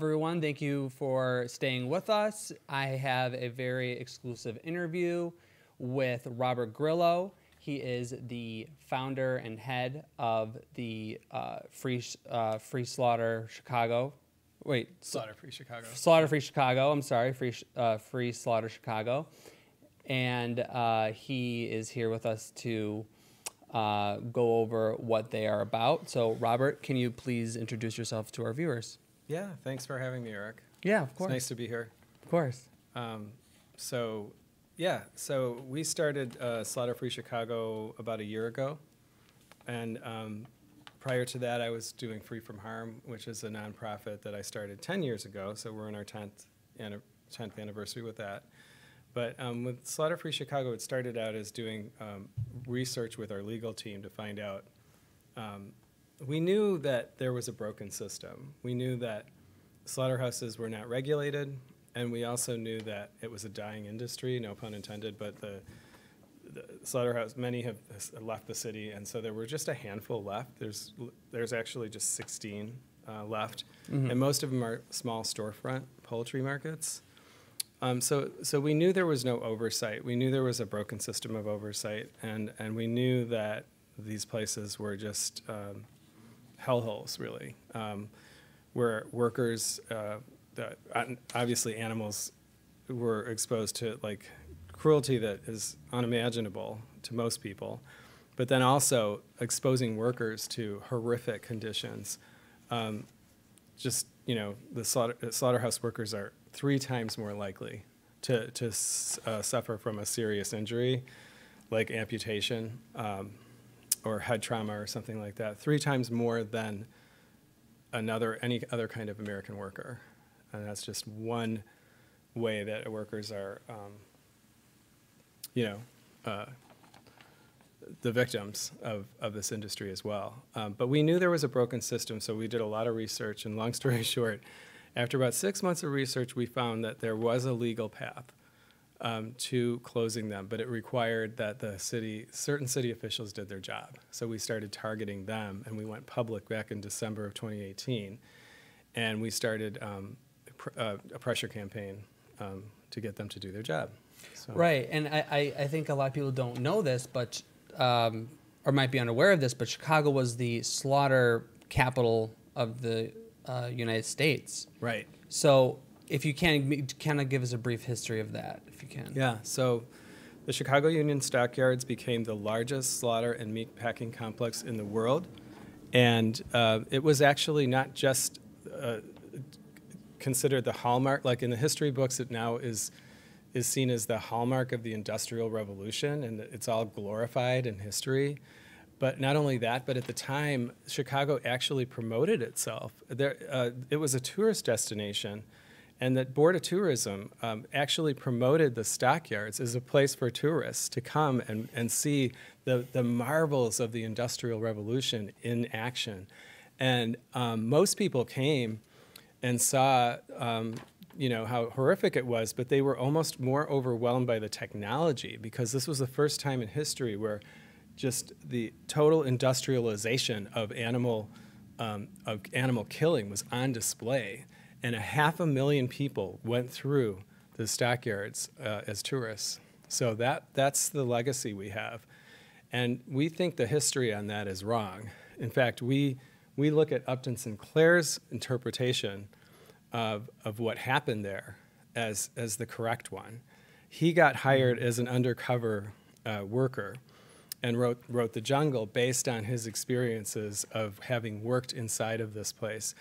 everyone. Thank you for staying with us. I have a very exclusive interview with Robert Grillo. He is the founder and head of the Free Slaughter Chicago. Wait, Slaughter Free Chicago. Slaughter Free Chicago. I'm sorry, Free Slaughter Chicago, and he is here with us to go over what they are about. So, Robert, can you please introduce yourself to our viewers? Yeah, thanks for having me, Eric. Yeah, of course. It's nice to be here. Of course. So we started Slaughter Free Chicago about a year ago, and prior to that, I was doing Free From Harm, which is a nonprofit that I started 10 years ago. So we're in our 10th anniversary with that. But with Slaughter Free Chicago, it started out as doing research with our legal team to find out. We knew that there was a broken system. We knew that slaughterhouses were not regulated, and we also knew that it was a dying industry, no pun intended, but the slaughterhouse, many have left the city, and so there were just a handful left. There's actually just 16 left, and most of them are small storefront poultry markets. So we knew there was no oversight. We knew there was a broken system of oversight, and we knew that these places were just hellholes, really, where workers, obviously animals, were exposed to like cruelty that is unimaginable to most people, but then also exposing workers to horrific conditions. Just, you know, the slaughterhouse workers are 3 times more likely to suffer from a serious injury, like amputation or head trauma or something like that, 3 times more than any other kind of American worker. And that's just one way that workers are, the victims of this industry as well. But we knew there was a broken system, so we did a lot of research, and long story short, after about 6 months of research, we found that there was a legal path to closing them, but it required that certain city officials did their job. So we started targeting them, and we went public back in December of 2018, and we started a pressure campaign to get them to do their job. So. Right, and I think a lot of people don't know this, but or might be unaware of this, but Chicago was the slaughter capital of the United States. Right. So if you can kind of give us a brief history of that, if you can. Yeah, so the Chicago Union Stockyards became the largest slaughter and meat packing complex in the world. And it was actually not just considered the hallmark, like in the history books, it now is seen as the hallmark of the Industrial Revolution, and it's all glorified in history. But not only that, but at the time, Chicago actually promoted itself. It was a tourist destination, and the Board of Tourism actually promoted the stockyards as a place for tourists to come and see the marvels of the Industrial Revolution in action. And most people came and saw how horrific it was, but they were almost more overwhelmed by the technology, because this was the first time in history where just the total industrialization of animal killing was on display, and 500,000 people went through the stockyards as tourists. So that's the legacy we have, and we think the history on that is wrong. In fact, we look at Upton Sinclair's interpretation of what happened there as the correct one. He got hired as an undercover worker and wrote The Jungle based on his experiences of having worked inside of this place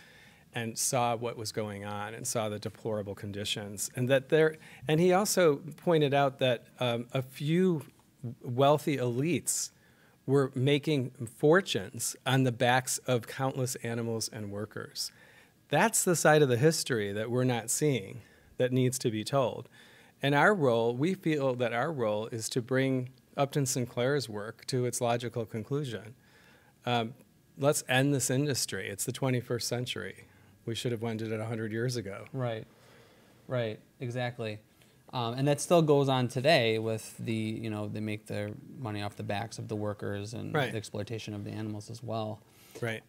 and saw what was going on and saw the deplorable conditions. And he also pointed out that a few wealthy elites were making fortunes on the backs of countless animals and workers. That's the side of the history that we're not seeing that needs to be told. And we feel that our role is to bring Upton Sinclair's work to its logical conclusion. Let's end this industry. It's the 21st century. We should have ended it 100 years ago. Right, exactly. And that still goes on today with they make their money off the backs of the workers and the exploitation of the animals as well. Right.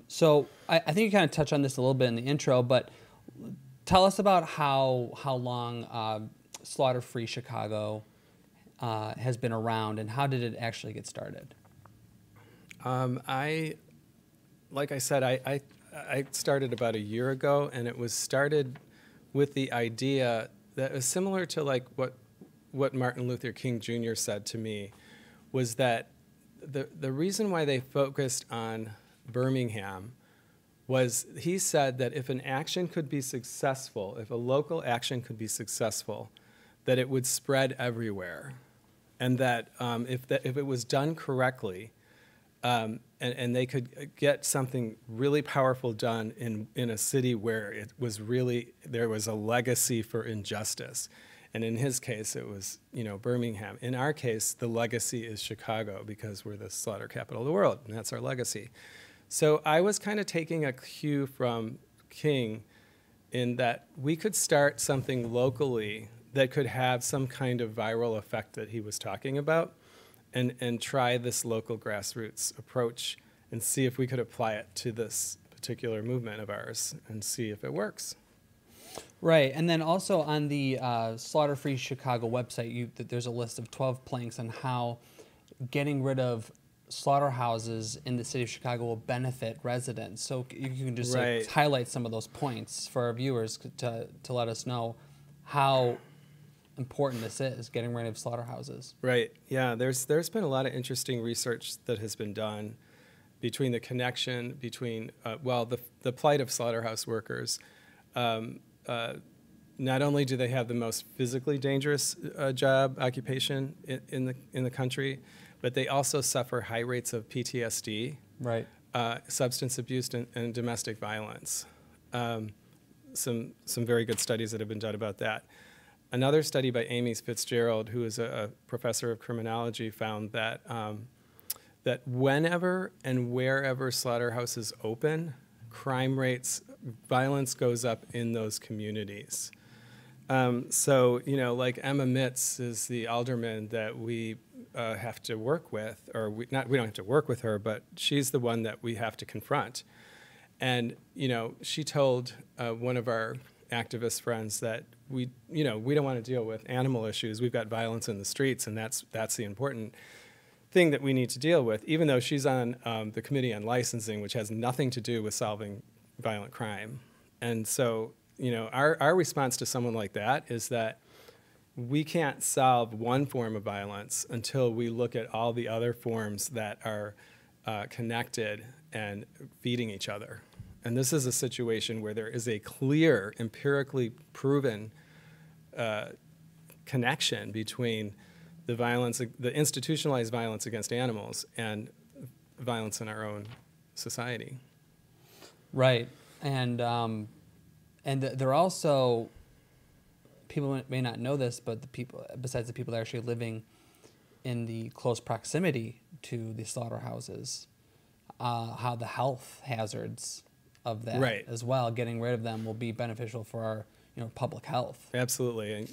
So I think you kind of touched on this a little bit in the intro, but tell us about how long Slaughter-Free Chicago has been around, and how did it actually get started? Like I said, I started about a year ago, and it was started with the idea that was similar to like what Martin Luther King Jr. said to me, was that the reason why they focused on Birmingham was, he said that if an action could be successful, if a local action could be successful, that it would spread everywhere, and that if it was done correctly, and they could get something really powerful done in a city where it was really, there was a legacy for injustice. And in his case, it was, Birmingham. In our case, the legacy is Chicago, because we're the slaughter capital of the world, and that's our legacy. So I was kind of taking a cue from King in that we could start something locally that could have some kind of viral effect that he was talking about, and try this local grassroots approach and see if we could apply it to this particular movement of ours and see if it works. Right, and then also on the Slaughter-Free Chicago website, there's a list of 12 planks on how getting rid of slaughterhouses in the city of Chicago will benefit residents. So you can just like, highlight some of those points for our viewers to let us know how important this is, getting rid of slaughterhouses. Right, yeah, there's been a lot of interesting research that has been done between the connection between, the plight of slaughterhouse workers. Not only do they have the most physically dangerous occupation in the country, but they also suffer high rates of PTSD, right, substance abuse, and domestic violence. Some very good studies that have been done about that. Another study by Amy Fitzgerald, who is a professor of criminology, found that that whenever and wherever slaughterhouses open, crime rates, violence goes up in those communities. So, like Emma Mitz is the alderman that we have to work with, or we don't have to work with her, but she's the one that we have to confront. And, she told one of our activist friends that we don't want to deal with animal issues. We've got violence in the streets, and that's the important thing that we need to deal with, even though she's on the Committee on Licensing, which has nothing to do with solving violent crime. And so, our response to someone like that is that we can't solve one form of violence until we look at all the other forms that are connected and feeding each other. And this is a situation where there is a clear, empirically proven connection between the violence, the institutionalized violence against animals, and violence in our own society. Right, and there are also, people may not know this, but the people, besides the people that are actually living in the close proximity to the slaughterhouses, how the health hazards of that as well, getting rid of them will be beneficial for our public health. Absolutely, and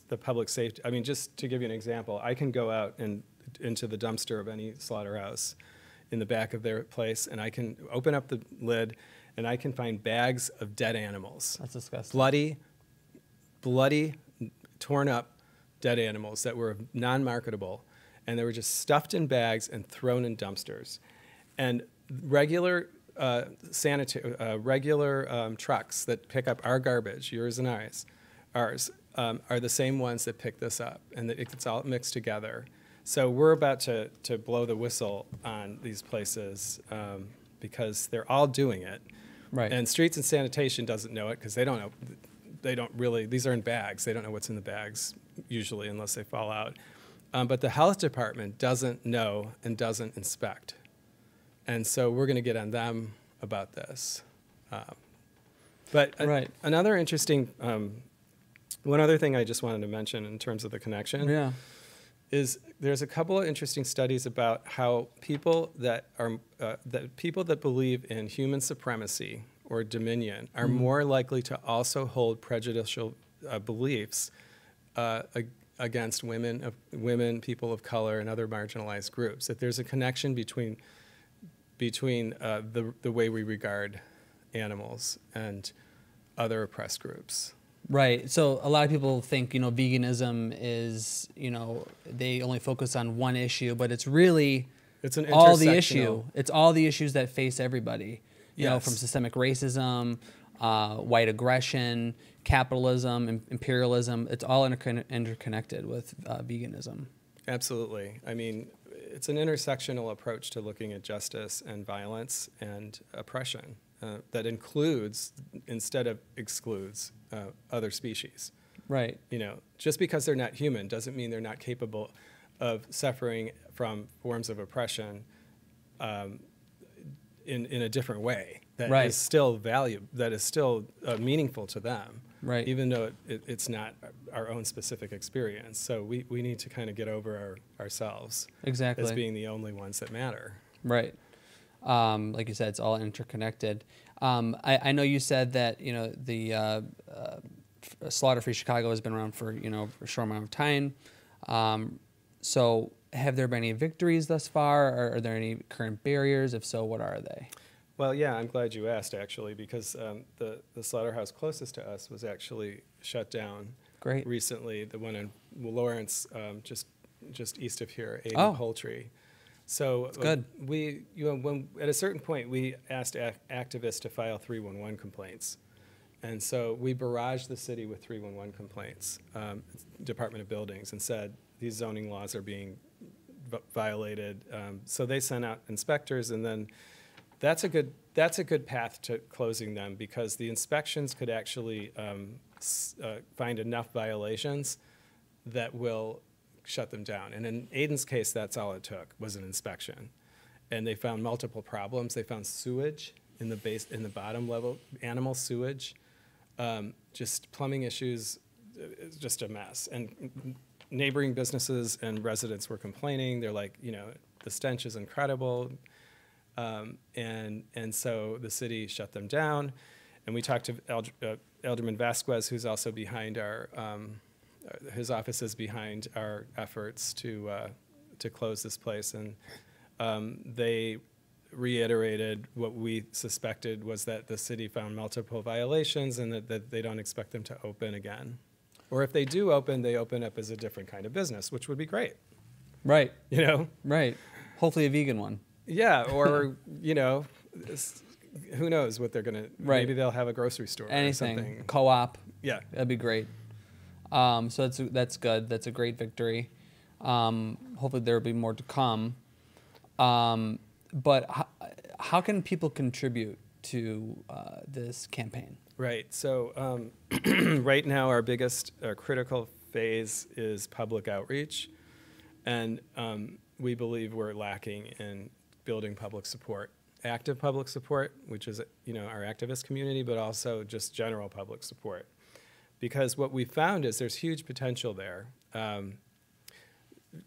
the public safety. I mean, just to give you an example, I can go out and into the dumpster of any slaughterhouse in the back of their place, and I can open up the lid, and I can find bags of dead animals. That's disgusting. Bloody, torn up dead animals that were non-marketable, and they were just stuffed in bags and thrown in dumpsters. And regular trucks that pick up our garbage, yours and ours, are the same ones that pick this up, and it gets all mixed together. So we're about to blow the whistle on these places because they're all doing it. Right. And Streets and Sanitation doesn't know it because they don't know. They don't really. These are in bags. They don't know what's in the bags usually unless they fall out. But the health department doesn't know and doesn't inspect. And so we're going to get on them about this. Another interesting, one other thing I just wanted to mention in terms of the connection is there's a couple of interesting studies about how people that believe in human supremacy or dominion are more likely to also hold prejudicial beliefs against women, people of color, and other marginalized groups. That there's a connection between the way we regard animals and other oppressed groups. Right. So a lot of people think, veganism is, they only focus on one issue, but it's really It's an all the intersectional- issue. It's all the issues that face everybody, Yes. from systemic racism, white aggression, capitalism, imperialism. It's all interconnected with veganism. Absolutely. I mean, it's an intersectional approach to looking at justice and violence and oppression that includes, instead of excludes, other species. Right. Just because they're not human doesn't mean they're not capable of suffering from forms of oppression in a different way that Right. is still meaningful to them. Right. Even though it's not our own specific experience. So we need to kind of get over ourselves Exactly. as being the only ones that matter. Right. Like you said, it's all interconnected. I know you said that, the Slaughter-Free Chicago has been around for, a short amount of time. So have there been any victories thus far? Or are there any current barriers? If so, what are they? Well, yeah, I'm glad you asked, actually, because the slaughterhouse closest to us was actually shut down. Great. Recently, the one in Lawrence, just east of here, Aiden Oh. Poultry. So good. when at a certain point, we asked activists to file 311 complaints. And so we barraged the city with 311 complaints, Department of Buildings, and said these zoning laws are being violated. So they sent out inspectors, and then that's a good path to closing them, because the inspections could actually find enough violations that will shut them down. And in Aiden's case, that's all it took, was an inspection. And they found multiple problems. They found sewage in the bottom level, animal sewage, just plumbing issues, just a mess. And neighboring businesses and residents were complaining. They're like, the stench is incredible. And so the city shut them down. And we talked to Alderman Vasquez, who's also behind his office is behind our efforts to close this place. And they reiterated what we suspected, was that the city found multiple violations and that they don't expect them to open again. Or if they do open, they open up as a different kind of business, which would be great. Right. Right. Hopefully a vegan one. Yeah, or, who knows what they're going to, Right. Maybe they'll have a grocery store Anything. or something. Co-op. Yeah. That'd be great. So that's good. That's a great victory. Hopefully there will be more to come. But how can people contribute to this campaign? Right. So right now our biggest critical phase is public outreach. And we believe we're lacking in building public support, active public support, which is our activist community, but also just general public support. Because what we found is there's huge potential there.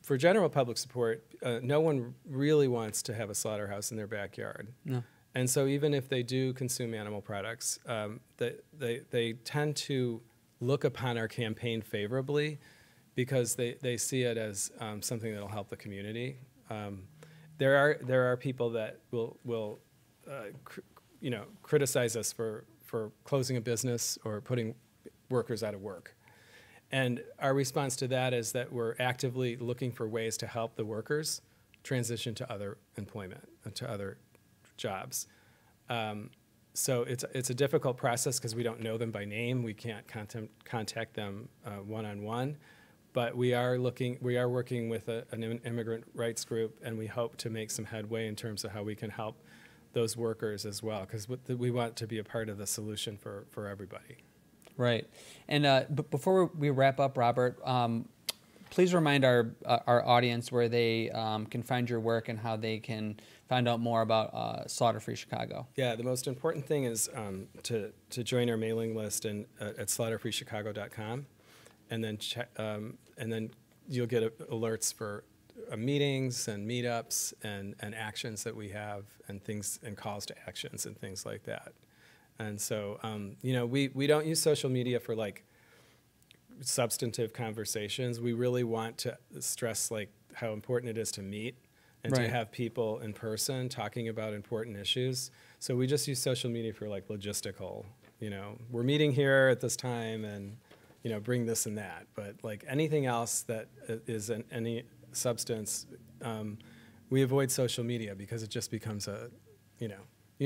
For general public support, no one really wants to have a slaughterhouse in their backyard. No. And so even if they do consume animal products, they tend to look upon our campaign favorably, because they see it as something that will help the community. There are people that will criticize us for closing a business or putting workers out of work. And our response to that is that we're actively looking for ways to help the workers transition to other employment and to other jobs. So it's a difficult process because we don't know them by name. We can't contact them one-on-one. But we are working with an immigrant rights group, and we hope to make some headway in terms of how we can help those workers as well, because we want to be a part of the solution for everybody. Right. And but before we wrap up, Robert, please remind our audience where they can find your work and how they can find out more about Slaughter-Free Chicago. Yeah, the most important thing is to join our mailing list at slaughterfreechicago.com. And then you'll get alerts for meetings and meetups and actions that we have, and things and calls to actions and things like that. And so we don't use social media for like substantive conversations. We really want to stress like how important it is to meet and Right. to have people in person talking about important issues. So we just use social media for like logistical we're meeting here at this time and, bring this and that. But like anything else that is any substance, we avoid social media because it just becomes you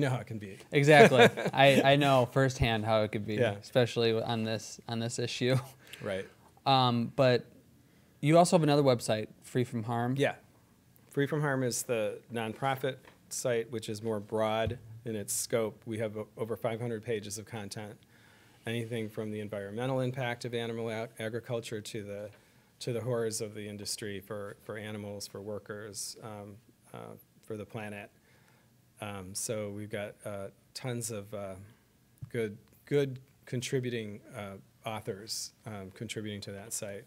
know how it can be. Exactly. I know firsthand how it could be, Yeah. especially on this issue. Right. But you also have another website, Free From Harm. Yeah. Free From Harm is the nonprofit site, which is more broad in its scope. We have over 500 pages of content, anything from the environmental impact of animal agriculture to the horrors of the industry for animals, for workers, for the planet. So we've got tons of good contributing authors contributing to that site.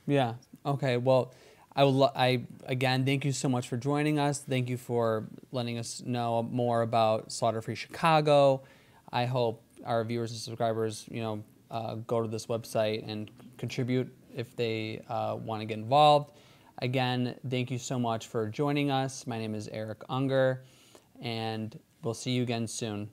Yeah. Okay. Well, I again thank you so much for joining us. Thank you for letting us know more about Slaughter Free Chicago. I hope our viewers and subscribers, go to this website and contribute if they want to get involved. Again, thank you so much for joining us. My name is Eric Unger, and we'll see you again soon.